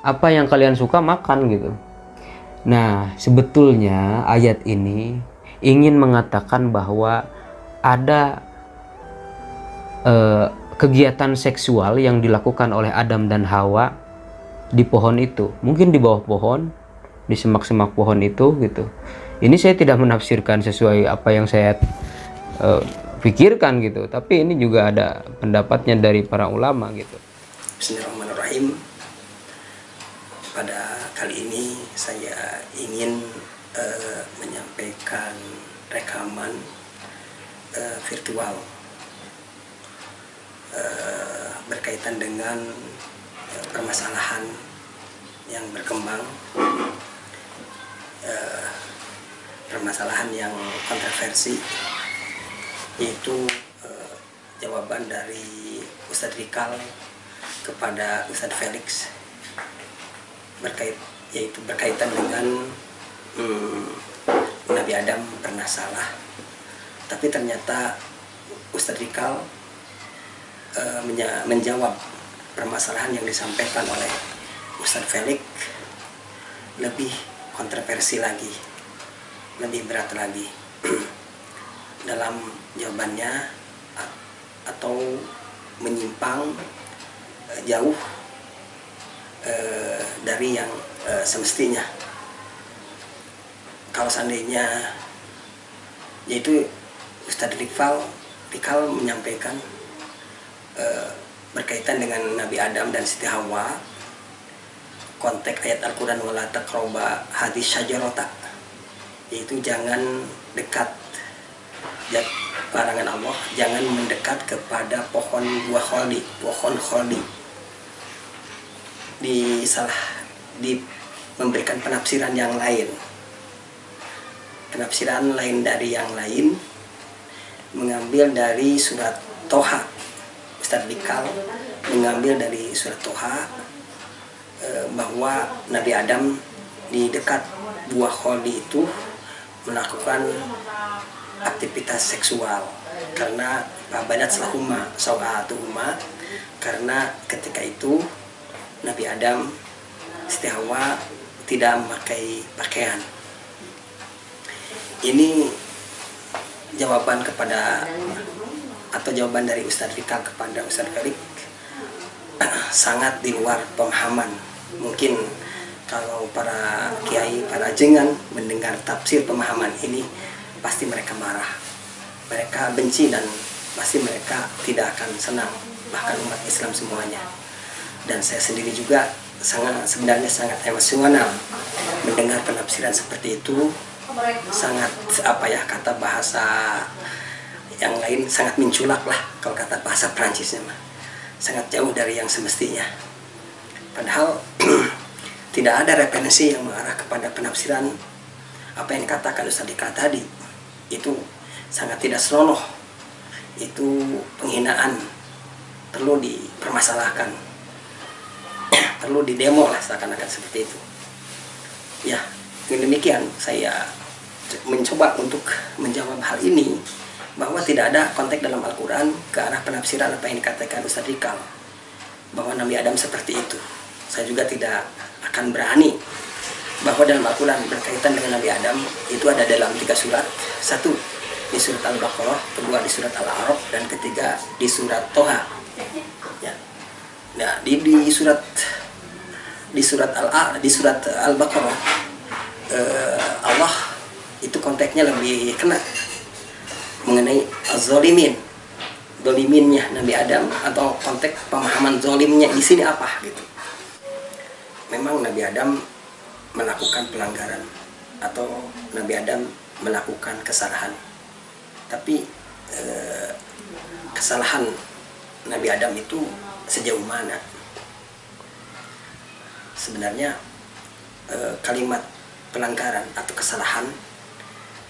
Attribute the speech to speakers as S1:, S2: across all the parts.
S1: apa yang kalian suka makan gitu. Nah, sebetulnya ayat ini ingin mengatakan bahwa ada kegiatan seksual yang dilakukan oleh Adam dan Hawa di pohon itu, mungkin di bawah pohon, di semak-semak pohon itu gitu. Ini saya tidak menafsirkan sesuai apa yang saya pikirkan gitu, tapi ini juga ada pendapatnya dari para ulama gitu.
S2: Bismillahirrahmanirrahim. Pada kali ini saya ingin menyampaikan rekaman virtual berkaitan dengan permasalahan yang berkembang, permasalahan yang kontroversi, yaitu jawaban dari Ustadz Rikal kepada Ustadz Felix yaitu berkaitan dengan Nabi Adam pernah salah, tapi ternyata Ustadz Rikal menjawab permasalahan yang disampaikan oleh Ustadz Felix lebih kontroversi lagi, lebih berat lagi dalam jawabannya, atau menyimpang jauh dari yang semestinya. Kalau seandainya, yaitu Ustadz Rikal menyampaikan berkaitan dengan Nabi Adam dan Siti Hawa, konteks ayat Al-Quran wala taqraba hadis syajarata, yaitu jangan dekat, larangan Allah, jangan mendekat kepada pohon buah kholdi, pohon kholdi. Memberikan penafsiran yang lain, penafsiran lain dari yang lain, mengambil dari surat Toha. Ustadz Rikal mengambil dari surat Toha bahwa Nabi Adam di dekat buah kholdi itu melakukan aktivitas seksual karena badat selahuma sawatuhuma, karena ketika itu Nabi Adam, Siti Hawa tidak memakai pakaian. Ini jawaban jawaban dari Ustadz Rikal kepada Ustadz Felix sangat di luar pemahaman. Mungkin kalau para kiai, para jengan mendengar tafsir pemahaman ini, pasti mereka marah, mereka benci, dan pasti mereka tidak akan senang, bahkan umat Islam semuanya. Dan saya sendiri juga sebenarnya sangat emosional mendengar penafsiran seperti itu. Sangat kata bahasa yang lain, sangat menculak lah kalau kata bahasa Prancisnya mah, sangat jauh dari yang semestinya. Padahal tidak ada referensi yang mengarah kepada penafsiran apa yang dikatakan Ustadz Dika tadi. Itu sangat tidak senonoh, itu penghinaan, perlu dipermasalahkan, perlu didemo lah, seakan-akan seperti itu. Ya, dengan demikian saya mencoba untuk menjawab hal ini, bahwa tidak ada konteks dalam Al-Quran ke arah penafsiran apa yang dikatakan Ustadz Rikal, bahwa Nabi Adam seperti itu. Saya juga tidak akan berani bahwa dalam Al-Quran berkaitan dengan Nabi Adam itu ada dalam 3 surat. 1 di surat Al-Baqarah, 2 di surat Al-A'raf, dan 3 di surat Toha. Ya. Nah, di surat Al-Baqarah Allah itu konteksnya lebih kena mengenai az-zalimin, zaliminnya Nabi Adam, atau konteks pemahaman zalimnya di sini apa gitu. Memang Nabi Adam melakukan pelanggaran atau Nabi Adam melakukan kesalahan, tapi kesalahan Nabi Adam itu sejauh mana? Sebenarnya kalimat pelanggaran atau kesalahan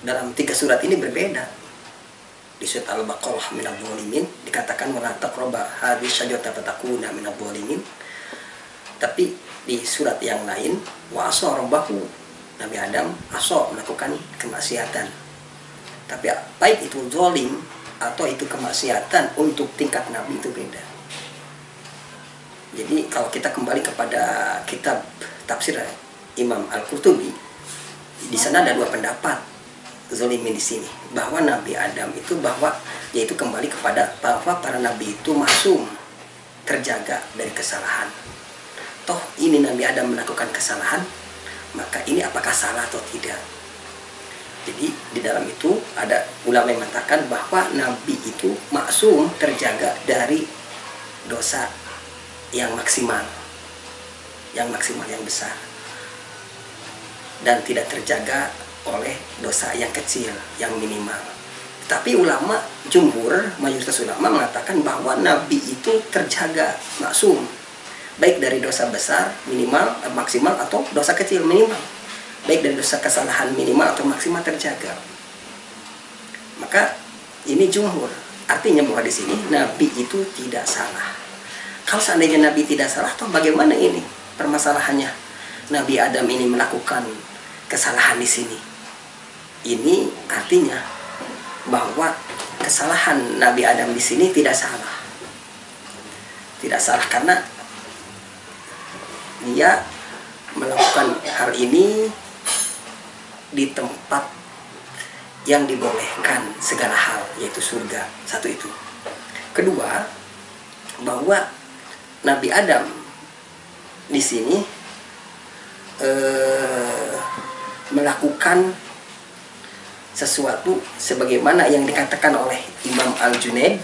S2: dalam 3 surat ini berbeda. Di surat Al-Baqarah minadz zalimin dikatakan wala taqraba hadhihi syajarata fatakuna minadz zalimin. Tapi di surat yang lain wa asa rabbahu, Nabi Adam melakukan kemaksiatan. Tapi baik itu zalim atau itu kemaksiatan, untuk tingkat Nabi itu beda. Jadi kalau kita kembali kepada kitab tafsir Imam Al-Qurtubi, di sana ada dua pendapat Zolimin di sini, bahwa Nabi Adam itu yaitu kembali kepada bahwa para nabi itu maksum, terjaga dari kesalahan. Toh ini Nabi Adam melakukan kesalahan, maka ini apakah salah atau tidak? Jadi di dalam itu ada ulama yang mengatakan bahwa nabi itu maksum, terjaga dari dosa yang maksimal, yang besar, dan tidak terjaga oleh dosa yang kecil, yang minimal. Tapi ulama jumhur, mayoritas ulama mengatakan bahwa nabi itu terjaga, maksum, baik dari dosa besar minimal, maksimal, atau dosa kecil minimal, baik dari dosa kesalahan minimal atau maksimal, terjaga. Maka ini jumhur, artinya bahwa di sini nabi itu tidak salah. Kalau seandainya nabi tidak salah, toh bagaimana ini permasalahannya? Nabi Adam ini melakukan kesalahan di sini. Ini artinya bahwa kesalahan Nabi Adam di sini tidak salah. Tidak salah karena dia melakukan hal ini di tempat yang dibolehkan segala hal, yaitu surga. Satu itu. Kedua, bahwa Nabi Adam di sini melakukan sesuatu sebagaimana yang dikatakan oleh Imam Al-Junaid,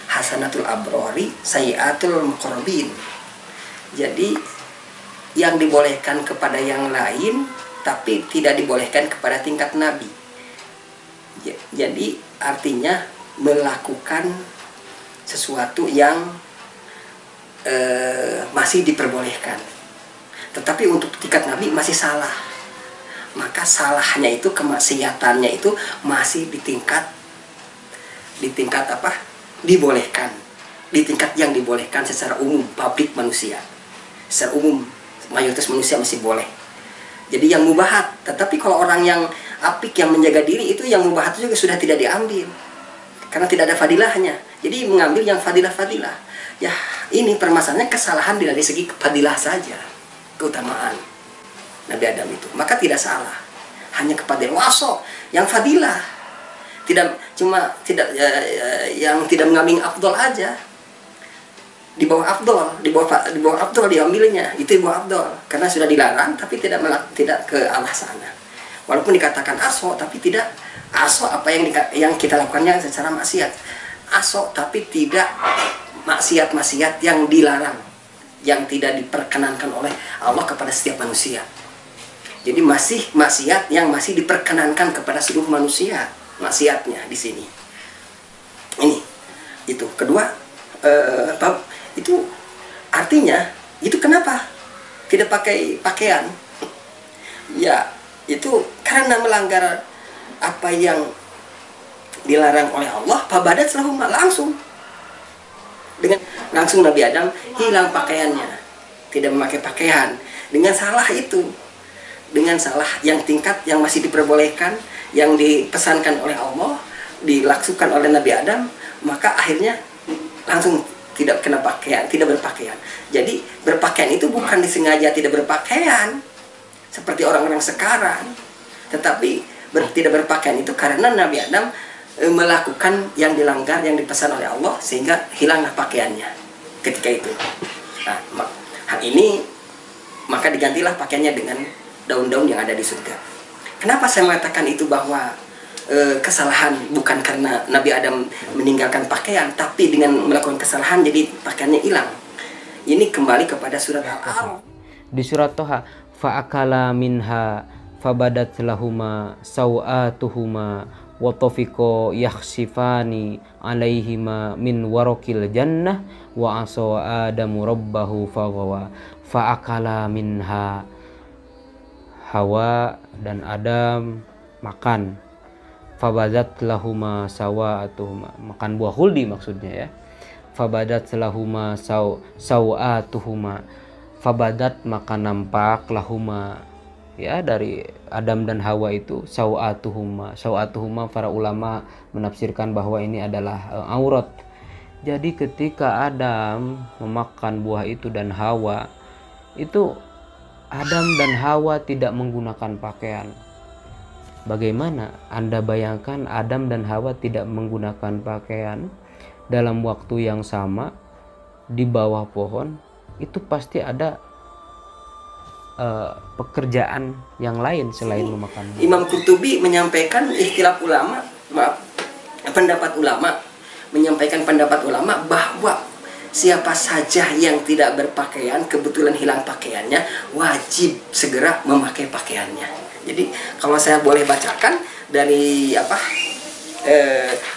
S2: hasanatul abrari sayyiatul muqarrabin. Jadi yang dibolehkan kepada yang lain tapi tidak dibolehkan kepada tingkat nabi. Jadi artinya melakukan sesuatu yang masih diperbolehkan, tetapi untuk tingkat nabi masih salah. Maka salahnya itu, kemaksiatannya itu masih di tingkat apa? Dibolehkan, di tingkat yang dibolehkan secara umum, publik manusia. Secara umum mayoritas manusia masih boleh. Jadi yang mubahat, tetapi kalau orang yang apik, yang menjaga diri, itu yang mubahat juga sudah tidak diambil karena tidak ada fadilahnya. Jadi mengambil yang fadilah-fadilah. Ya, ini permasalahannya kesalahan dari segi fadilah saja, keutamaan Nabi Adam itu. Maka tidak salah, hanya kepada wasok yang fadilah, tidak cuma yang tidak mengambil afdol aja. Di bawah afdol diambilnya, itu di bawah afdol karena sudah dilarang, tapi tidak ke arah sana. Walaupun dikatakan aso, tapi tidak aso apa yang kita lakukannya secara maksiat. Aso tapi tidak maksiat yang dilarang, yang tidak diperkenankan oleh Allah kepada setiap manusia. Jadi masih maksiat yang masih diperkenankan kepada seluruh manusia, maksiatnya di sini. Ini itu kedua, itu artinya itu kenapa tidak pakai pakaian? Ya, itu karena melanggar apa yang dilarang oleh Allah. Fabadat lahum, langsung Nabi Adam hilang pakaiannya, tidak memakai pakaian dengan salah itu. Dengan salah yang tingkat yang masih diperbolehkan, yang dipesankan oleh Allah, dilakukan oleh Nabi Adam, maka akhirnya langsung tidak kena pakaian, tidak berpakaian. Jadi berpakaian itu bukan disengaja tidak berpakaian seperti orang-orang sekarang, tetapi tidak berpakaian itu karena Nabi Adam melakukan yang dilanggar, yang dipesan oleh Allah, sehingga hilanglah pakaiannya ketika itu. Nah, hal ini maka digantilah pakaiannya dengan daun-daun yang ada di surga. Kenapa saya mengatakan itu, bahwa kesalahan bukan karena Nabi Adam meninggalkan pakaian, tapi dengan melakukan kesalahan jadi pakaiannya hilang. Ini kembali kepada surat Al-A'raf.
S1: Di surat Toha, fa'akala minha fabadat lahuma sawatuhuma wa tafiqo yakhsifani alaihima min warokil jannah wa aso adamu rabbahu faghawa. Fa'akala minha, Hawa dan Adam makan. Fabadat lahuma sawatuhuma, makan buah huldi maksudnya ya. Fabadat lahuma sawatuhuma, fabadat maka nampak, lahuma ya dari Adam dan Hawa itu sawatuhuma. Sawatuhuma para ulama menafsirkan bahwa ini adalah aurat. Jadi ketika Adam memakan buah itu dan Hawa, itu Adam dan Hawa tidak menggunakan pakaian. Bagaimana Anda bayangkan Adam dan Hawa tidak menggunakan pakaian dalam waktu yang sama di bawah pohon? Itu pasti ada pekerjaan yang lain selain memakan buah.
S2: Imam Qurtubi menyampaikan ikhtilaf ulama, menyampaikan pendapat ulama bahwa siapa saja yang tidak berpakaian, kebetulan hilang pakaiannya, wajib segera memakai pakaiannya. Jadi kalau saya boleh bacakan dari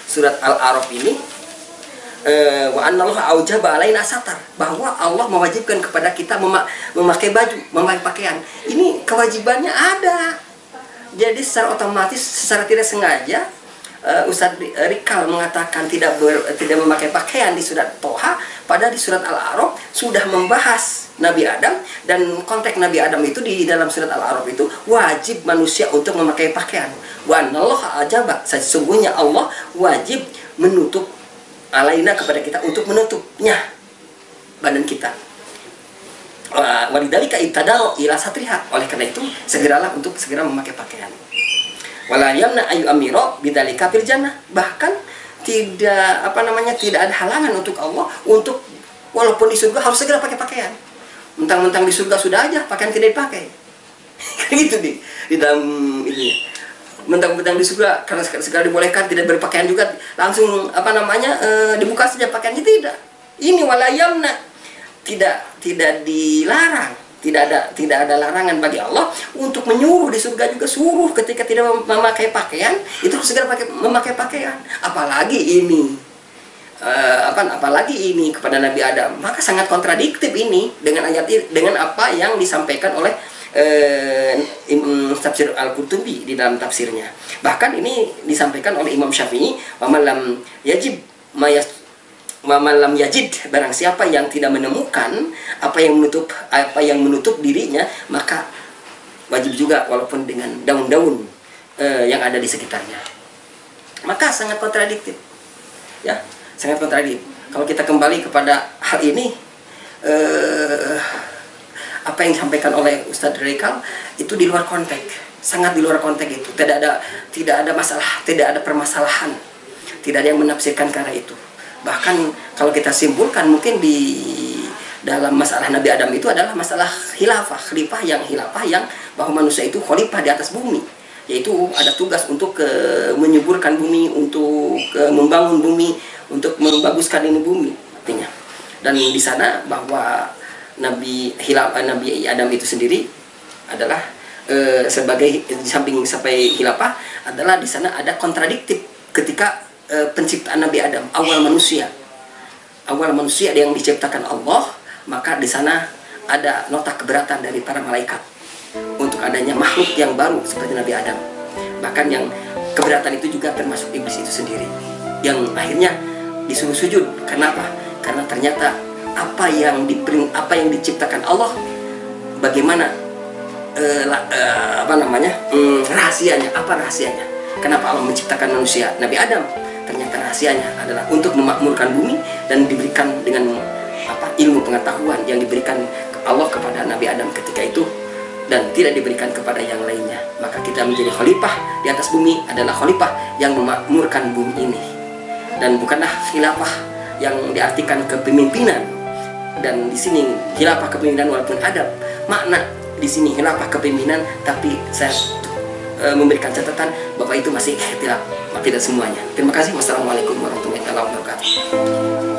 S2: surat Al-A'raf ini, wa anallahu aujaba alaina satar, bahwa Allah mewajibkan kepada kita memakai baju, memakai pakaian. Ini kewajibannya ada. Jadi secara otomatis, secara tidak sengaja, Ustadz Rikal mengatakan tidak memakai pakaian di surat Toha, padahal di surat Al-A'raf sudah membahas Nabi Adam, dan konteks Nabi Adam itu di dalam surat Al-A'raf itu wajib manusia untuk memakai pakaian. Wa anallahu ajaba, sesungguhnya Allah wajib menutup alaina kepada kita, untuk menutupnya badan kita. Walidzalika ibtada'u ila satriha, oleh karena itu segeralah untuk segera memakai pakaian. Wala yamna ayu amiro bidzalika fil jannah, bahkan tidak tidak ada halangan untuk Allah untuk walaupun di surga harus segera pakai pakaian. Mentang-mentang di surga sudah aja pakaian tidak dipakai. Gitu di dalam ini. Mentang-mentang di surga karena segera dibolehkan tidak berpakaian juga langsung dibuka saja pakaiannya, tidak. Ini wala yamna, tidak dilarang. Tidak ada larangan bagi Allah untuk menyuruh. Di surga juga suruh ketika tidak memakai pakaian itu harus segera memakai pakaian. Apalagi ini kepada Nabi Adam, maka sangat kontradiktif ini dengan ayat ini, dengan apa yang disampaikan oleh tafsir Al-Qurtubi di dalam tafsirnya. Bahkan ini disampaikan oleh Imam Syafi'i, wa malam yajid, barang siapa yang tidak menemukan apa yang menutup dirinya, maka wajib juga walaupun dengan daun-daun yang ada di sekitarnya. Maka sangat kontradiktif, ya, sangat kontradiktif. Kalau kita kembali kepada hal ini, apa yang disampaikan oleh Ustadz Rikal itu di luar konteks, sangat di luar konteks itu. Tidak ada masalah, tidak ada permasalahan, tidak ada yang menafsirkan karena itu. Bahkan kalau kita simpulkan, mungkin di dalam masalah Nabi Adam itu adalah masalah khalifah yang bahwa manusia itu khalifah di atas bumi, yaitu ada tugas untuk menyuburkan bumi, untuk membangun bumi, untuk membaguskan ini bumi artinya. Dan di sana bahwa Nabi Adam itu sendiri adalah sebagai di samping sampai khilafah adalah di sana ada kontradiktif ketika penciptaan Nabi Adam, awal manusia yang diciptakan Allah, maka di sana ada nota keberatan dari para malaikat untuk adanya makhluk yang baru seperti Nabi Adam. Bahkan yang keberatan itu juga termasuk iblis itu sendiri, yang akhirnya disuruh sujud. Kenapa? Karena ternyata apa yang diciptakan Allah, bagaimana rahasianya? Apa rahasianya? Kenapa Allah menciptakan manusia Nabi Adam? Ternyata rahasianya adalah untuk memakmurkan bumi dan diberikan dengan ilmu pengetahuan yang diberikan Allah kepada Nabi Adam ketika itu dan tidak diberikan kepada yang lainnya. Maka kita menjadi khalifah di atas bumi adalah khalifah yang memakmurkan bumi ini, dan bukanlah khilafah yang diartikan kepemimpinan. Dan di sini khilafah kepemimpinan walaupun ada makna di sini khilafah kepemimpinan, tapi saya memberikan catatan bahwa itu masih ikhtilaf, tidak semuanya. Terima kasih. Wassalamualaikum warahmatullahi wabarakatuh.